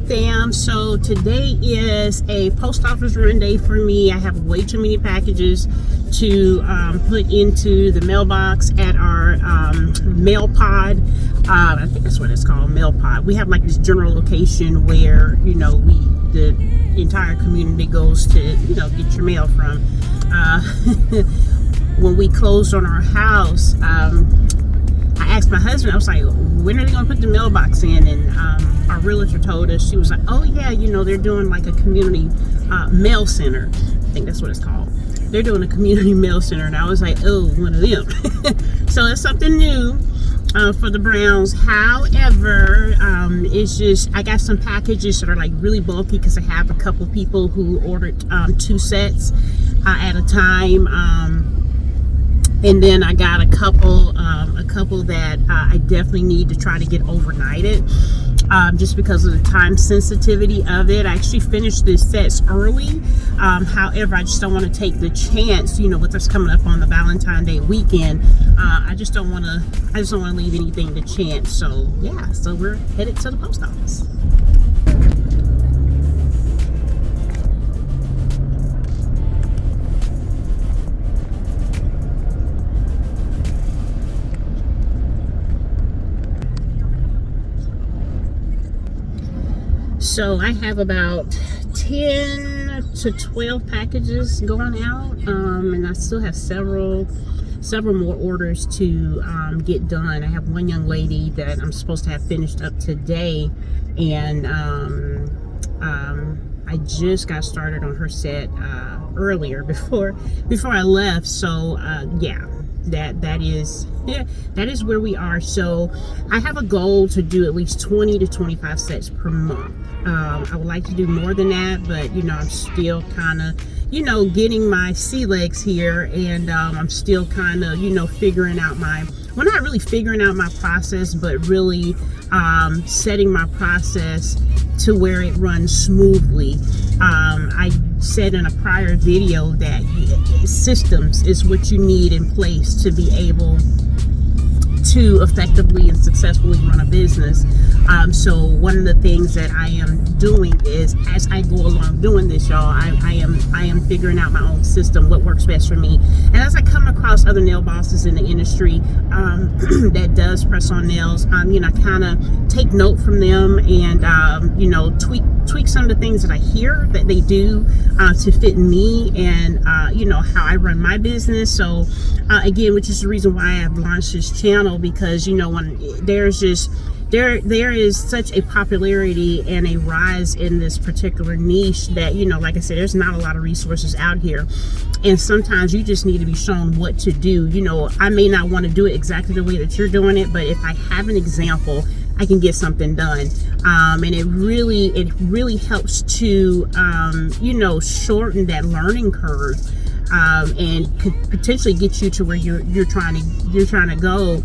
Fam, so today is a post office run day for me. I have way too many packages to put into the mailbox at our mail pod. I think that's what it's called, mail pod. We have like this general location where, you know, the entire community goes to, you know, get your mail from. When we closed on our house, I asked my husband, I was like, when are they going to put the mailbox in? And our realtor told us, she was like, oh yeah, you know, they're doing like a community mail center. I think that's what it's called. They're doing a community mail center. And I was like, oh, one of them. So it's something new for the Browns. However, it's just, I got some packages that are like really bulky because I have a couple people who ordered 2 sets at a time. And then I got a couple that I definitely need to try to get overnighted, just because of the time sensitivity of it. I actually finished the sets early. However, I just don't want to take the chance, you know, with us coming up on the Valentine's Day weekend. I just don't want to leave anything to chance. So yeah, so we're headed to the post office. So I have about 10 to 12 packages going out, and I still have several more orders to get done. I have one young lady that I'm supposed to have finished up today, and I just got started on her set earlier before I left. So yeah, that is where we are. So I have a goal to do at least 20 to 25 sets per month. I would like to do more than that, but you know, I'm still kind of, you know, getting my sea legs here, and I'm still kind of, you know, figuring out well, not really figuring out my process, but really setting my process to where it runs smoothly. I said in a prior video that systems is what you need in place to be able to effectively and successfully run a business. So one of the things that I am doing is, as I go along doing this, y'all, I am figuring out my own system, what works best for me. And as I come across other nail bosses in the industry that does press on nails, you know, I kind of take note from them and you know, tweak some of the things that I hear that they do to fit me and you know, how I run my business. So again, which is the reason why I've launched this channel, because you know, when there's just there is such a popularity and a rise in this particular niche that, you know, like I said, there's not a lot of resources out here, and sometimes you just need to be shown what to do. You know, I may not want to do it exactly the way that you're doing it, but if I have an example, I can get something done. And it really helps to you know, shorten that learning curve, and could potentially get you to where you're trying to go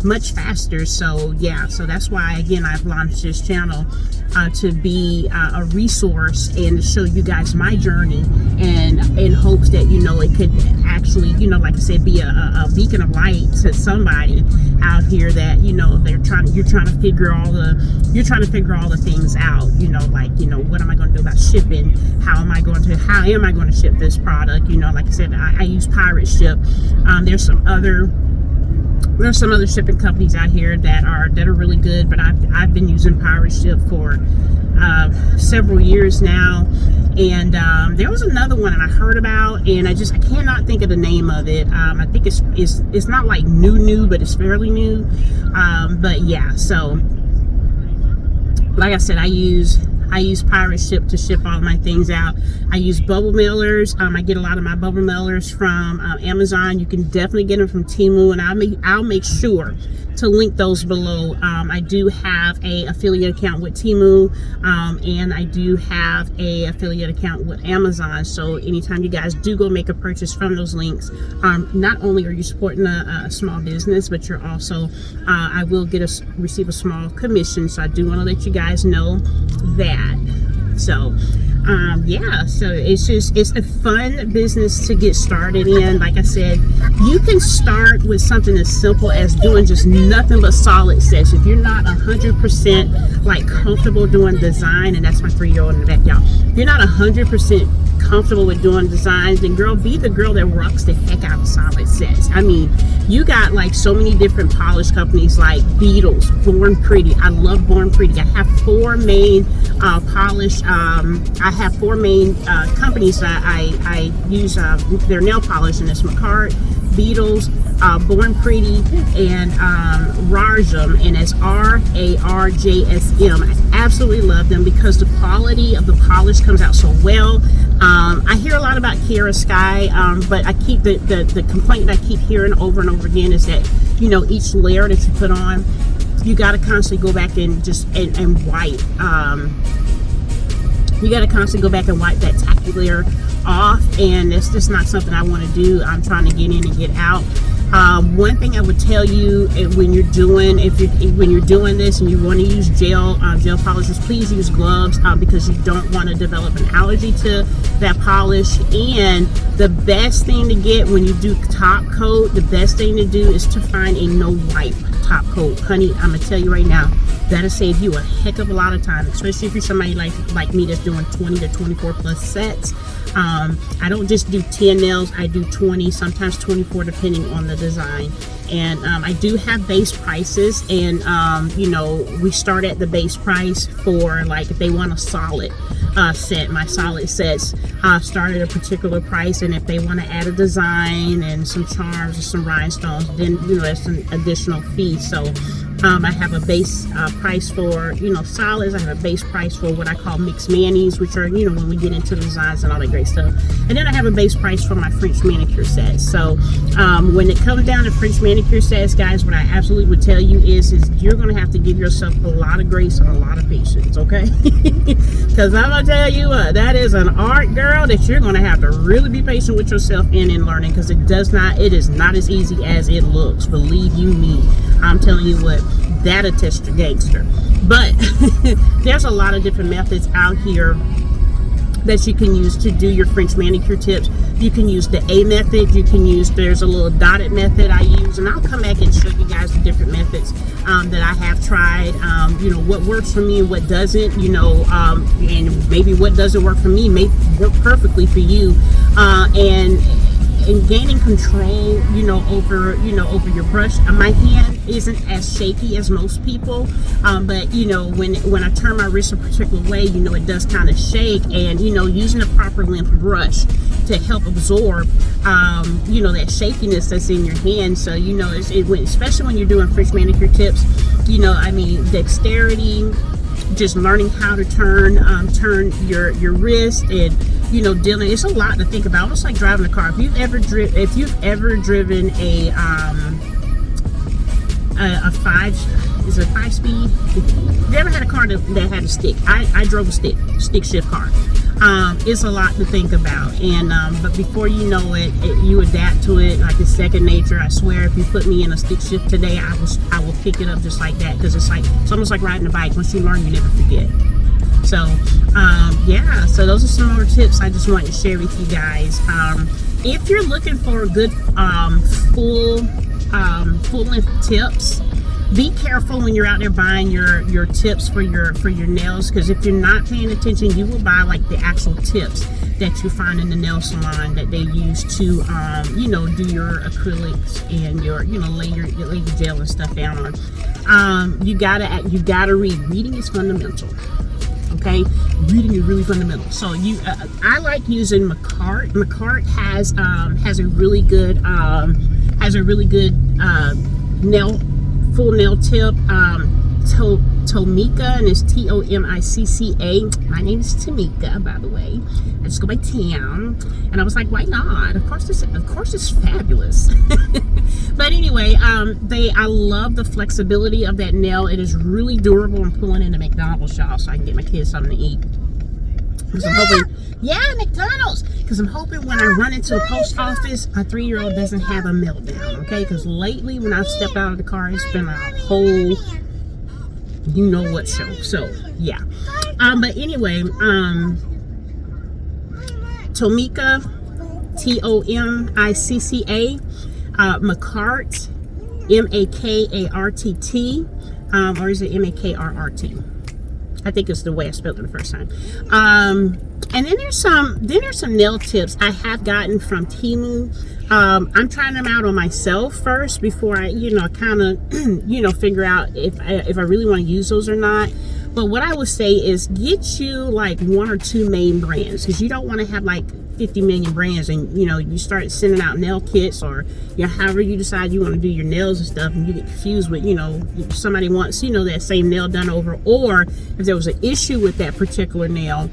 much faster. So yeah, so that's why again I've launched this channel to be a resource and to show you guys my journey, and in hopes that, you know, it could actually, you know, like I said, be a beacon of light to somebody out here that, you know, you're trying to figure all the things out, you know, like, you know, what am I going to do about shipping? How am I going to ship this product? You know, like I said, I use Pirate Ship. There's some other shipping companies out here that are really good, but I've been using Pirate Ship for several years now. And there was another one that I heard about, and I cannot think of the name of it. I think it's not like new, but it's fairly new. But yeah, so like I said, I use I use pirate ship to ship all my things out. I use bubble mailers. I get a lot of my bubble mailers from Amazon. You can definitely get them from Temu, and I'll make sure to link those below. I do have a affiliate account with Temu, and I do have a affiliate account with Amazon. So anytime you guys do go make a purchase from those links, not only are you supporting a small business, but you're also I will receive a small commission. So I do want to let you guys know that. So yeah, so it's a fun business to get started in. Like I said, you can start with something as simple as doing just nothing but solid sets. If you're not 100% like comfortable doing design, and that's my 3-year-old in the back, y'all. If you're not 100% comfortable with doing designs, then girl, be the girl that rocks the heck out of solid sets. I mean, you got like so many different polish companies like Beetles, Born Pretty. I love Born Pretty. I have 4 main polish. I have 4 main companies that I use their nail polish, and it's McCart, Beetles, Born Pretty, and Rarjum, and it's RARJSM. I absolutely love them because the quality of the polish comes out so well. I hear a lot about Kiara Sky, but I keep the complaint that I keep hearing over and over again is that, you know, each layer that you put on, you got to constantly go back and just and wipe. You got to constantly go back and wipe that tacky layer off, and it's just not something I want to do. I'm trying to get in and get out. One thing I would tell you when you're doing this and you want to use gel polishes, please use gloves because you don't want to develop an allergy to that polish. And the best thing to get when you do top coat, the best thing to do is to find a no wipe top coat. Honey, I'm gonna tell you right now, that'll save you a heck of a lot of time, especially if you're somebody like me that's doing 20 to 24 plus sets. I don't just do 10 nails, I do 20, sometimes 24 depending on the design. And I do have base prices, and you know, we start at the base price for, like, if they want a solid set, my solid sets start at a particular price, and if they want to add a design and some charms or some rhinestones, then, you know, that's an additional fee. So I have a base price for, you know, solids. I have a base price for what I call mixed manis, which are, you know, when we get into designs and all that great stuff. And then I have a base price for my French manicure sets. So when it comes down to French manicure sets, guys, what I absolutely would tell you is you're going to have to give yourself a lot of grace and a lot of patience, okay? Because I'm going to tell you what, that is an art, girl, that you're going to have to really be patient with yourself in learning, because it is not as easy as it looks. Believe you me, I'm telling you what, that'll test your gangster. But there's a lot of different methods out here that you can use to do your French manicure tips. You can use the A method, there's a little dotted method I use, and I'll come back and show you guys the different methods that I have tried, you know, what works for me and what doesn't, you know, and maybe what doesn't work for me may work perfectly for you, and gaining control, you know, over your brush. My hand isn't as shaky as most people, but you know, when I turn my wrist a particular way, you know, it does kind of shake, and you know, using a proper length brush to help absorb, you know, that shakiness that's in your hand. So, you know, especially when you're doing French manicure tips, you know, I mean, dexterity, just learning how to turn your wrist, and you know, dealing, it's a lot to think about, almost like driving a car. If you've ever driven a 5-speed, if you ever had a car that had a stick, I drove a stick shift car. It's a lot to think about, and but before you know it, you adapt to it like it's second nature. I swear, if you put me in a stick shift today, I will pick it up just like that, because it's almost like riding a bike. Once you learn, you never forget. So yeah, so those are some more tips I just wanted to share with you guys. If you're looking for a good full length tips, be careful when you're out there buying your tips for your nails, because if you're not paying attention, you will buy like the actual tips that you find in the nail salon that they use to you know, do your acrylics and your, you know, lay your gel and stuff down on. You gotta read. Reading is fundamental. Okay, reading is really fundamental. So I like using McCart. McCart has a really good full nail tip Tomicca, and it's Tomicca. My name is Tamika, by the way. I just go by Tam, and I was like, why not? Of course it's fabulous. But anyway, I love the flexibility of that nail. It is really durable. I'm pulling into McDonald's, y'all, so I can get my kids something to eat. Because I'm hoping, yeah, McDonald's. Because I'm hoping when I run into the post office, my 3-year-old doesn't have a meltdown, okay? Because lately, when I've stepped out of the car, it's been a whole, you know what show. So, yeah. But anyway, Tomicca, Tomicca, Makart, Makartt, or is it Makrrt? I think it's the way I spelled it the first time. And then there's some nail tips I have gotten from Temu. I'm trying them out on myself first before I, kind of, figure out if I really want to use those or not. But what I would say is get you like 1 or 2 main brands, because you don't want to have like 50 million brands and you start sending out nail kits, or however you decide you want to do your nails and stuff, and you get confused with somebody wants that same nail done over, or if there was an issue with that particular nail,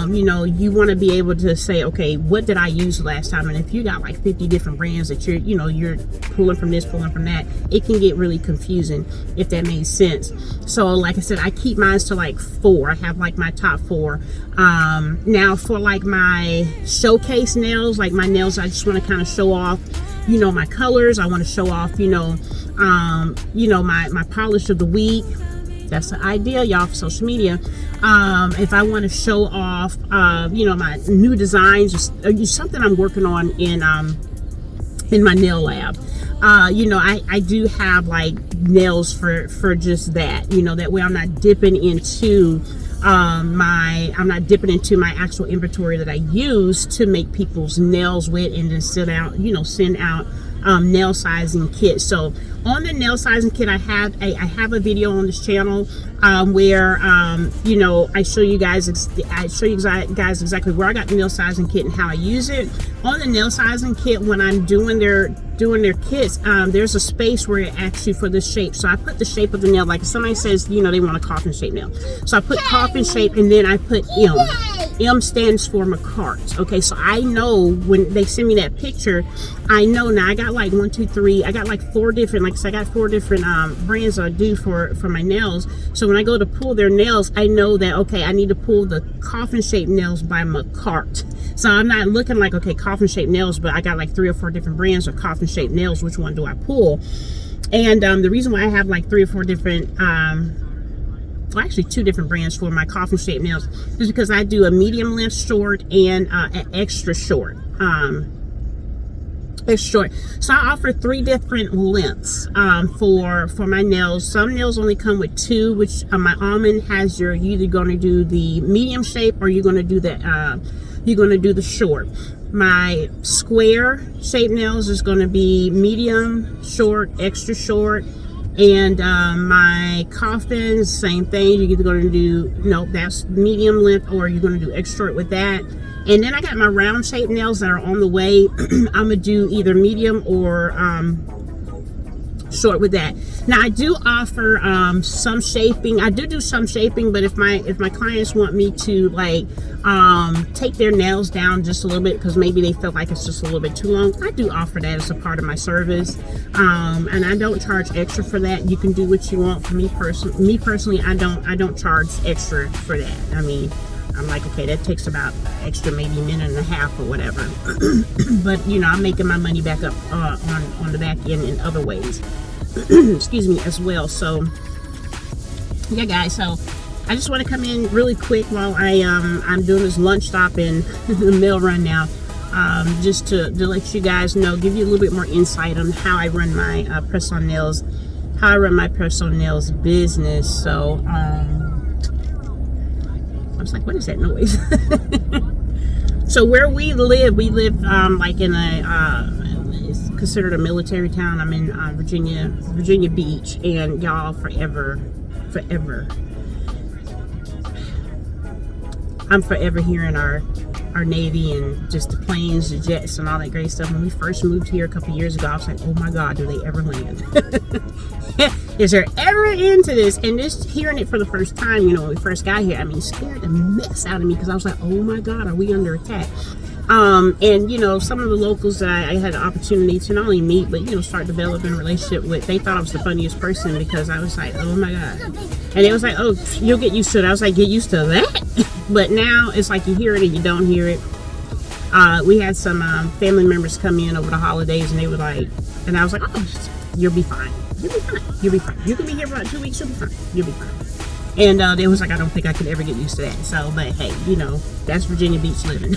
you want to be able to say, okay, what did I use last time? And if you got like 50 different brands that you're pulling from this, pulling from that, it can get really confusing, if that makes sense. So like I said, I keep mine to like 4. I have like my top 4. Now for like my showcase nails, like my nails I just want to kind of show off my colors. I want to show off my polish of the week. That's the idea, y'all, for social media. If I want to show off my new designs, or something I'm working on in my nail lab, I do have like nails for just that, that way I'm not dipping into my actual inventory that I use to make people's nails with, and then send out nail sizing kits. So on the nail sizing kit, I have a video on this channel where I show you guys exactly where I got the nail sizing kit and how I use it. On the nail sizing kit, when I'm doing their kits, there's a space where it asks you for the shape. So I put the shape of the nail, like if somebody says they want a coffin shape nail, so I put coffin shape, and then I put M. M stands for Makart. Okay, so I know when they send me that picture, I know now I got like 1, 2, 3. I got like 4 different, like I said, I got 4 different brands I do for my nails. So when I go to pull their nails, I know that, okay, I need to pull the coffin shaped nails by Makart. So I'm not looking like, okay, coffin shaped nails, but I got like 3 or 4 different brands of coffin shaped nails. Which one do I pull? And the reason why I have like 3 or 4 different well, actually 2 different brands for my coffin shaped nails is because I do a medium length short and an extra short. Extra short. So I offer 3 different lengths for my nails. Some nails only come with 2, which my almond has you're either going to do the medium shape or you're going to do the short. My square shaped nails is going to be medium, short, extra short. And my coffins, same thing. You're either going to do, that's medium length, or you're going to do extra short with that. And then I got my round shaped nails that are on the way. I'm going to do either medium or short with that. Now I do offer some shaping. I do some shaping, but if my clients want me to like take their nails down just a little bit because maybe they feel like it's just a little bit too long, I do offer that as a part of my service. And I don't charge extra for that. You can do what you want. For me personally, I don't charge extra for that. I mean, I'm like, okay, that takes about extra maybe 1.5 minutes or whatever. But I'm making my money back up on the back end in other ways. Excuse me, as well. So yeah, guys, so I just want to come in really quick while I'm doing this lunch stop in the mail run now, just to let you guys know, give you a little bit more insight on how I run my press-on nails business. So I was like, what is that noise? So where we live like in it's considered a military town. I'm in Virginia Beach, and y'all, forever I'm forever hearing our Navy and just the planes, the jets, and all that great stuff. When we first moved here a couple years ago, I was like, oh my God, do they ever land? Is there ever an end to this? And just hearing it for the first time, you know, when we first got here, I mean, scared the mess out of me because I was like, oh my God, are we under attack? And you know, some of the locals that I had the opportunity to not only meet, but you know, start developing a relationship with, they thought I was the funniest person because I was like, oh my God. And it was like, oh, you'll get used to it. I was like, get used to that? But now it's like you hear it and you don't hear it. We had some family members come in over the holidays and they were like, and I was like, oh, you'll be fine. You'll be fine. You'll be fine. You can be here for about 2 weeks. You'll be fine. You'll be fine. And they was like, I don't think I could ever get used to that. So, but hey, you know, that's Virginia Beach living.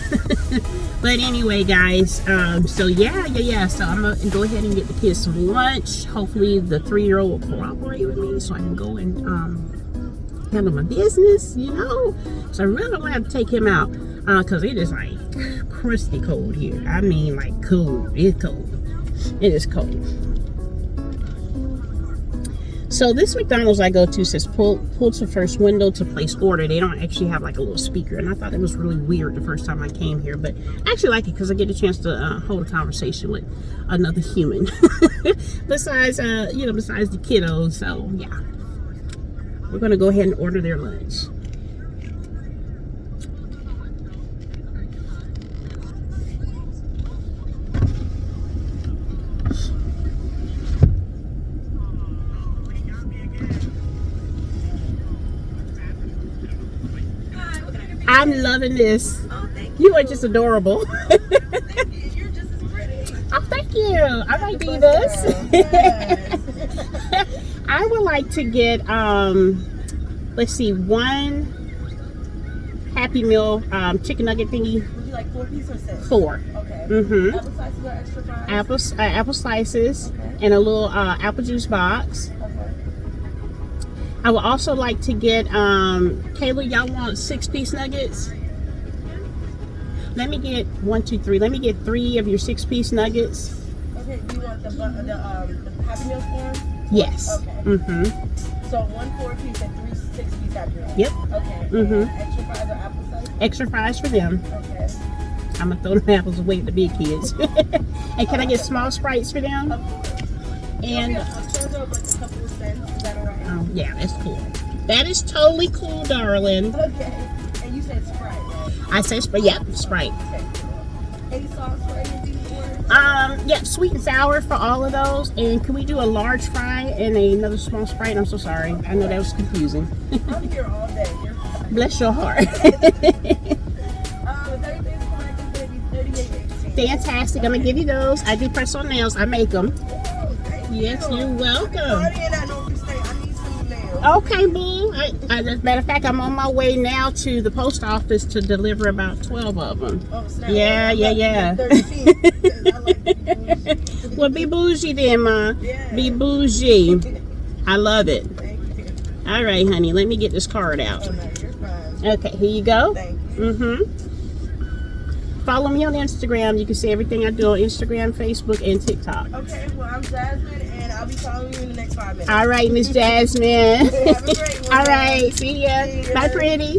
But anyway, guys, so yeah. So I'm going to go ahead and get the kids some lunch. Hopefully the 3-year-old will cooperate with me so I can go and handle my business, you know. So I really don't want to have to take him out because it is like crusty cold here. I mean, like cold. It's cold. It is cold. So this McDonald's I go to says pull to first window to place order. They don't actually have like a little speaker, and I thought it was really weird the first time I came here, but I actually like it because I get a chance to hold a conversation with another human besides you know, besides the kiddos. So yeah, we're gonna go ahead and order their lunch. I'm loving this. Oh, thank you. You are just adorable. Thank you. You're just as pretty. Oh, thank you. I might do this. Yes. I would like to get, let's see, 1 Happy Meal chicken nugget thingy. Would you like 4 pieces or 6? 4. Okay. Mm-hmm. Apple slices or extra fries? Apple slices, Okay. and a little apple juice box. Okay. I would also like to get, Kayla, y'all want 6-piece nuggets? Let me get 1, 2, 3. Let me get 3 of your 6-piece nuggets. Okay, do you want the Happy Meal form? Yes. Okay. Mm-hmm. So 1 4-piece and 3 6-piece Happy Meal. Yep. Okay. Mm-hmm. Extra fries or apple slices? Extra fries for them. Okay. I'm gonna throw them apples away at the big kids. And can I get small Sprites for them? And A soda with a couple of cents. Is that alright? oh yeah, that's cool. That is totally cool, darling. Okay. And you said Sprite, right? I say Sprite. Yep, Sprite. Okay. Any sauce for any of these orders? Yep, sweet and sour for all of those. And can we do a large fry and another small Sprite? I'm so sorry. I know that was confusing. I'm here all day. You're fine. Bless your heart. If everything's correct, it's going to be $38.18. Fantastic. I'm gonna give you those. I do press on nails. I make them. Oh, thank Yes, you. you're welcome. Sorry, and I know you say I need some nails. Okay, boo. As a matter of fact, I'm on my way now to the post office to deliver about 12 of them. Oh, snap. Yeah. 13. I like to be bougie. Well, be bougie then, Ma. Yeah. Be bougie. I love it. Thank you. All right, honey. Let me get this card out. Oh, no, you're fine. Okay, here you go. Thank you. Mm-hmm. Follow me on Instagram. You can see everything I do on Instagram, Facebook, and TikTok. Okay, well, I'm Jasmine, and I'll be following you in the next 5 minutes. All right, Miss Jasmine. Have a great one. All right, see ya. See ya. Bye, pretty.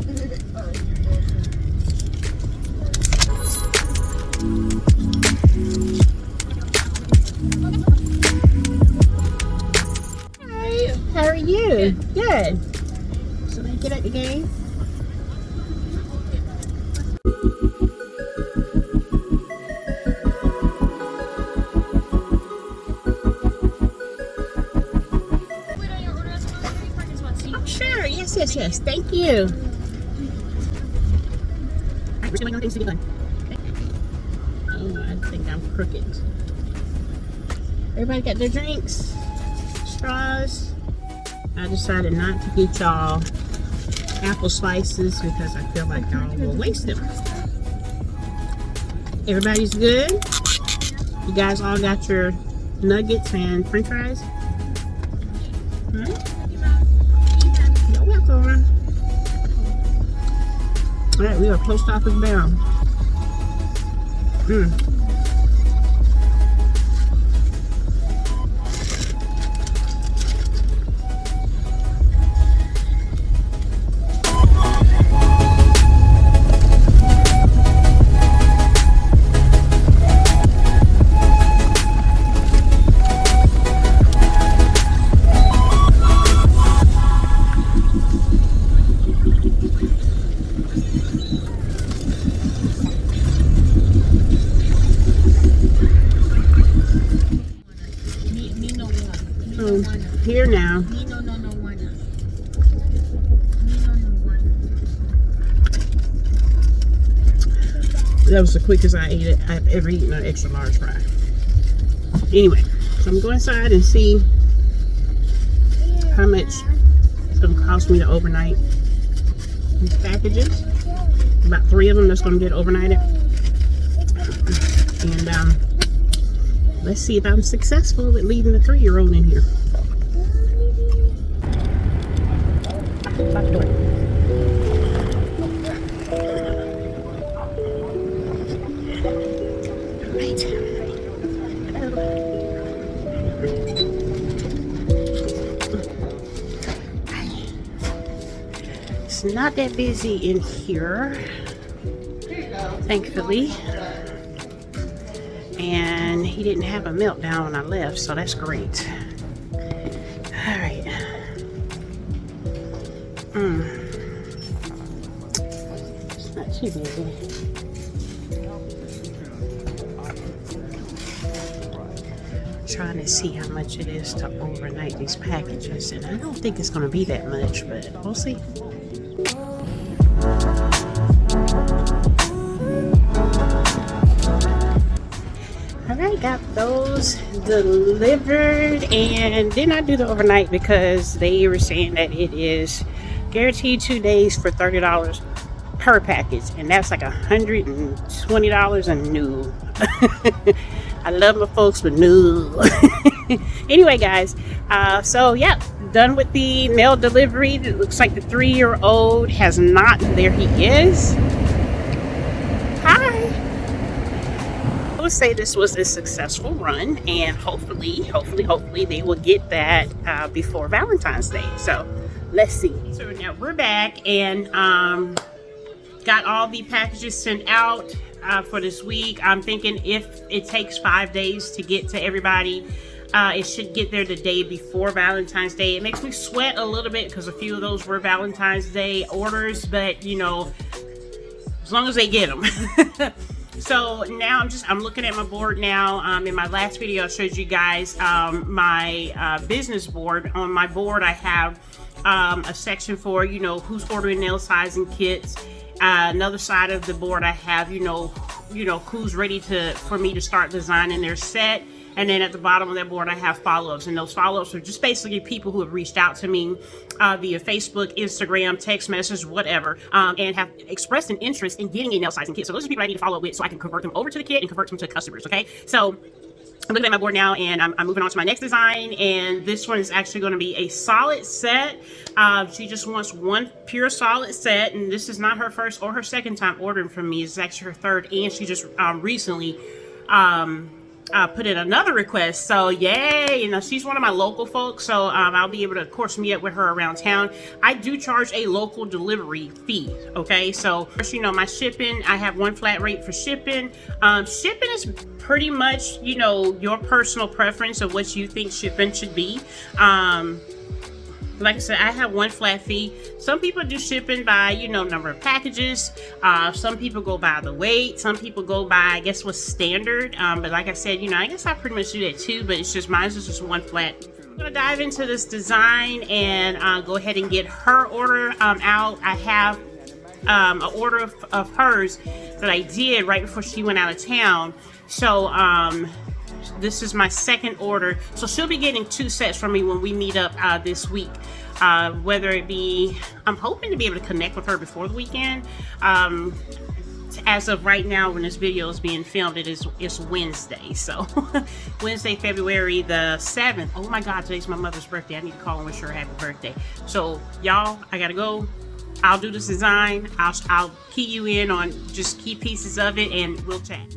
Hi, how are you? Good. So let me get at the game. Oh, sure. Yes. Thank you. All right, we're still waiting on things to be done. Oh, I think I'm crooked. Everybody got their drinks, straws. I decided not to get y'all apple slices because I feel like y'all will waste them. Everybody's good? You guys all got your nuggets and french fries? You're welcome. All right, we are post office bound. That was the quickest I've ever eaten an extra large fry. Anyway, so I'm going inside and see how much it's going to cost me to overnight these packages. About 3 of them that's going to get overnighted. And let's see if I'm successful with leaving the 3-year-old in here. Lock the door. It's not that busy in here, thankfully. And he didn't have a meltdown when I left, so that's great. All right. It's not too busy. Trying to see how much it is to overnight these packages, and I don't think it's going to be that much, but we'll see. Alright, got those delivered, and did not do the overnight because they were saying that it is guaranteed 2 days for $30 per package, and that's like $120 a new. I love my folks, but no. Anyway, guys, so yeah, done with the mail delivery. It looks like the 3-year-old has not. There he is. Hi. I would say this was a successful run, and hopefully they will get that before Valentine's Day. So let's see. So now we're back, and got all the packages sent out for this week. I'm thinking if it takes 5 days to get to everybody, it should get there the day before Valentine's Day. It makes me sweat a little bit because a few of those were Valentine's Day orders, but you know, as long as they get them. So now I'm looking at my board now. In my last video I showed you guys my business board. On my board I have a section for, you know, who's ordering nail sizing kits. Another side of the board I have, you know who's ready for me to start designing their set. And then at the bottom of that board I have follow-ups, and those follow-ups are just basically people who have reached out to me via Facebook, Instagram, text message, whatever, and have expressed an interest in getting a nail sizing kit. So those are people I need to follow up with so I can convert them over to the kit and convert them to customers. Okay, so I'm looking at my board now, and I'm moving on to my next design, and this one is actually going to be a solid set. She just wants one pure solid set, and this is not her first or her second time ordering from me. It's actually her third, and she just recently put in another request. So yay, you know, she's one of my local folks, so I'll be able to, of course, meet up with her around town. I do charge a local delivery fee. Okay, so first, you know, my shipping, I have one flat rate for shipping. Shipping is pretty much, you know, your personal preference of what you think shipping should be. Like I said, I have one flat fee. Some people do shipping by, you know, number of packages. Some people go by the weight. Some people go by, I guess, what's standard. But like I said, you know, I guess I pretty much do that too, but it's just, mine's just one flat. I'm gonna dive into this design and go ahead and get her order out. I have an order of hers that I did right before she went out of town. So this is my second order, so she'll be getting 2 sets from me when we meet up this week. Whether it be, I'm hoping to be able to connect with her before the weekend. As of right now, when this video is being filmed, it's Wednesday, so Wednesday, February the 7th. Oh my God, today's my mother's birthday. I need to call and wish her a happy birthday. So y'all, I gotta go. I'll do this design. I'll key you in on just key pieces of it, and we'll chat.